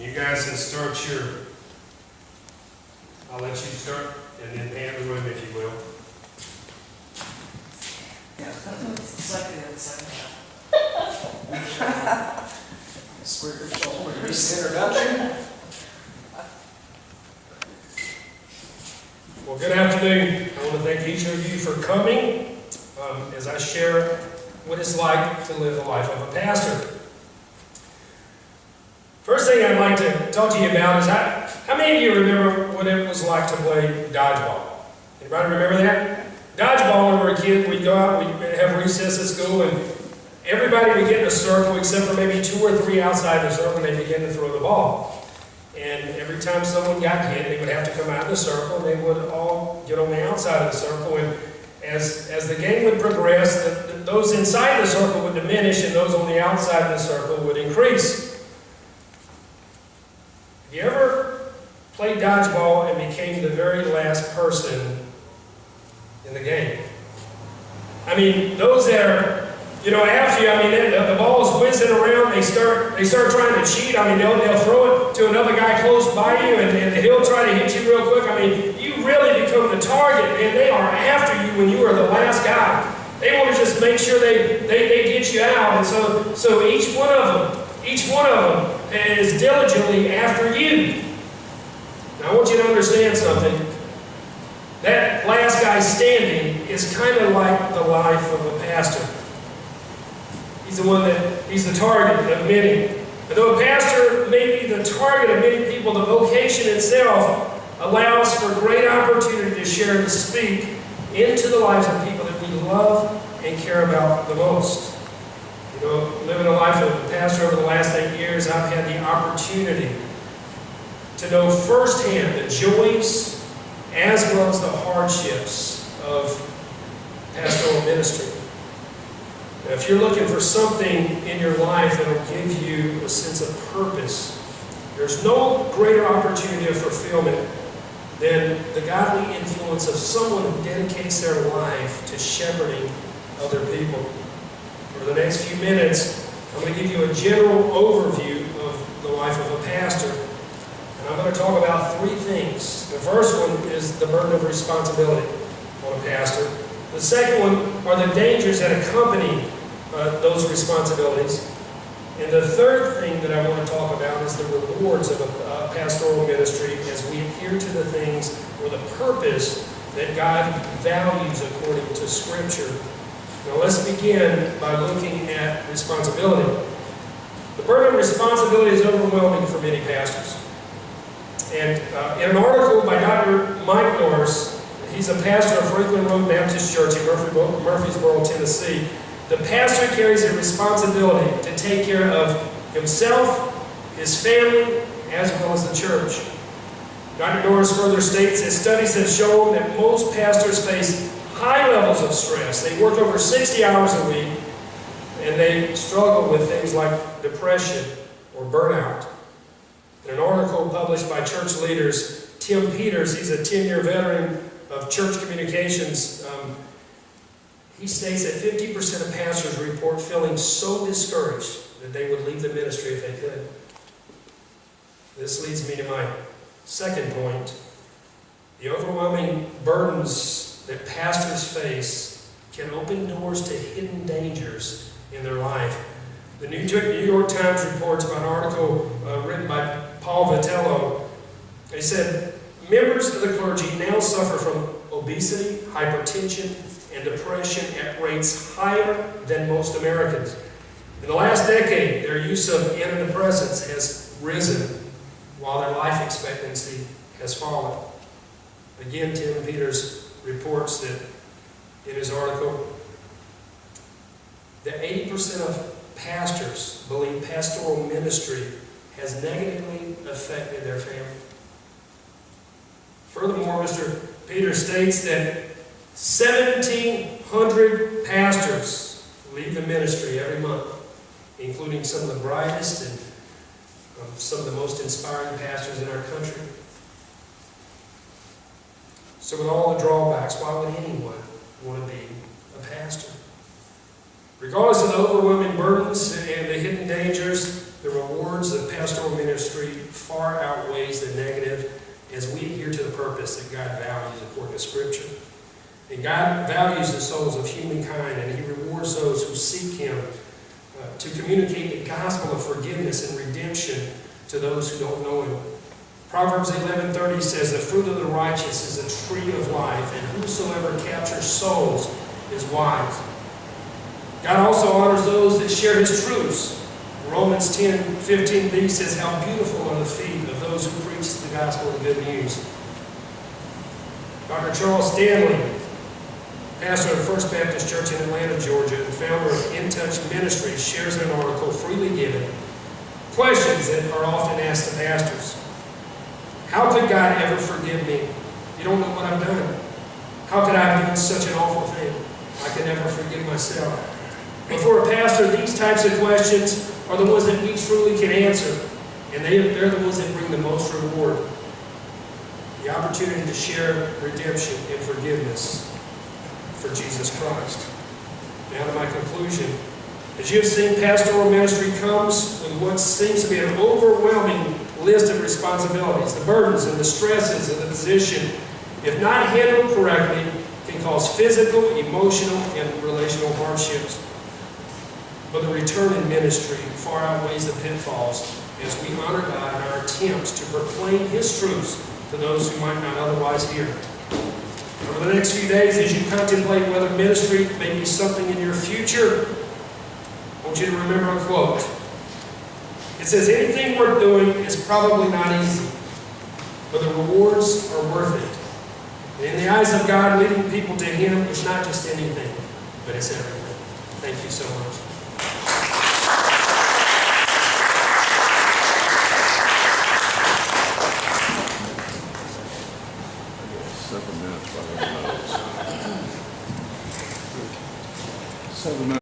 You guys can start I'll let you start, and then hand the room if you will. Spiritual introduction. Well, good afternoon. I want to thank each of you for coming as I share what it's like to live the life of a pastor. First thing I'd like to talk to you about is how many of you remember what it was like to play dodgeball? Anybody remember that? Dodgeball, when we were a kid, we'd go out, we'd have recess at school, and everybody would get in a circle except for maybe 2 or 3 outside the circle, and they began to throw the ball. And every time someone got hit, they would have to come out of the circle, and they would all get on the outside of the circle. And as the game would progress, those inside the circle would diminish, and those on the outside of the circle would increase. Have you ever played dodgeball and became the very last person in the game? I mean, those that are, after you, the ball's whizzing around, they start trying to cheat. They'll throw it to another guy close by you, and he'll try to hit you real quick. You really become the target, man. They are after you when you are the last guy. They want to just make sure they get you out. And so each one of them is diligently after you. Now I want you to understand something. That last guy standing is kind of like the life of a pastor. He's the target of many. And though a pastor may be the target of many people, the vocation itself allows for great opportunity to share and to speak into the lives of people that we love and care about the most. Living a life of a pastor over the last 8 years, I've had the opportunity to know firsthand the joys as well as the hardships of pastoral ministry. Now, if you're looking for something in your life that will give you a sense of purpose, there's no greater opportunity of fulfillment than the godly influence of someone who dedicates their life to shepherding other people. For the next few minutes, I'm going to give you a general overview of the life of a pastor. And I'm going to talk about 3 things. The first one is the burden of responsibility on a pastor. The second one are the dangers that accompany those responsibilities. And the third thing that I want to talk about is the rewards of a pastoral ministry as we adhere to the things or the purpose that God values according to Scripture. Now let's begin by looking at responsibility. The burden of responsibility is overwhelming for many pastors. And in an article by Dr. Mike Norris, he's a pastor of Franklin Road Baptist Church in Murfreesboro, Tennessee. The pastor carries a responsibility to take care of himself, his family, as well as the church. Dr. Norris further states that studies have shown that most pastors face high levels of stress. They work over 60 hours a week, and they struggle with things like depression or burnout. In an article published by church leaders, Tim Peters, he's a 10-year veteran of church communications, he states that 50% of pastors report feeling so discouraged that they would leave the ministry if they could. This leads me to my second point. The overwhelming burdens that pastors face can open doors to hidden dangers in their life. The New York Times reports about an article written by Paul Vitello. They said, members of the clergy now suffer from obesity, hypertension, and depression at rates higher than most Americans. In the last decade, their use of antidepressants has risen while their life expectancy has fallen. Again, Tim Peters reports that in his article that 80% of pastors believe pastoral ministry has negatively affected their family. Furthermore, Mr. Peters states that 1,700 pastors leave the ministry every month, including some of the brightest and some of the most inspiring pastors in our country. So with all the drawbacks, why would anyone want to be a pastor? Regardless of the overwhelming burdens and the hidden dangers, the rewards of pastoral ministry far outweighs the negative as we adhere to the purpose that God values according to Scripture. And God values the souls of humankind, and He rewards those who seek Him to communicate the gospel of forgiveness and redemption to those who don't know Him. Proverbs 11:30 says, "The fruit of the righteous is a tree of life, and whosoever captures souls is wise." God also honors those that share His truths. Romans 10:15b says, "How beautiful are the feet of those who preach the gospel of good news." Dr. Charles Stanley, pastor of First Baptist Church in Atlanta, Georgia, and founder of In Touch Ministries, shares in an article, Freely Given, questions that are often asked to pastors. How could God ever forgive me? You don't know what I've done. How could I have done such an awful thing? I can never forgive myself. But for a pastor, these types of questions are the ones that we truly can answer, and they're the ones that bring the most reward. The opportunity to share redemption and forgiveness for Jesus Christ. Now to my conclusion. As you have seen, pastoral ministry comes with what seems to be an overwhelming list of responsibilities. The burdens and the stresses of the position, if not handled correctly, can cause physical, emotional, and relational hardships. But the return in ministry far outweighs the pitfalls as we honor God in our attempts to proclaim His truths to those who might not otherwise hear. Over the next few days, as you contemplate whether ministry may be something in your future, I want you to remember a quote. It says, "Anything worth doing is probably not easy, but the rewards are worth it. And in the eyes of God, leading people to Him is not just anything, but it's everything." Thank you so much. Seven minutes. 7 minutes.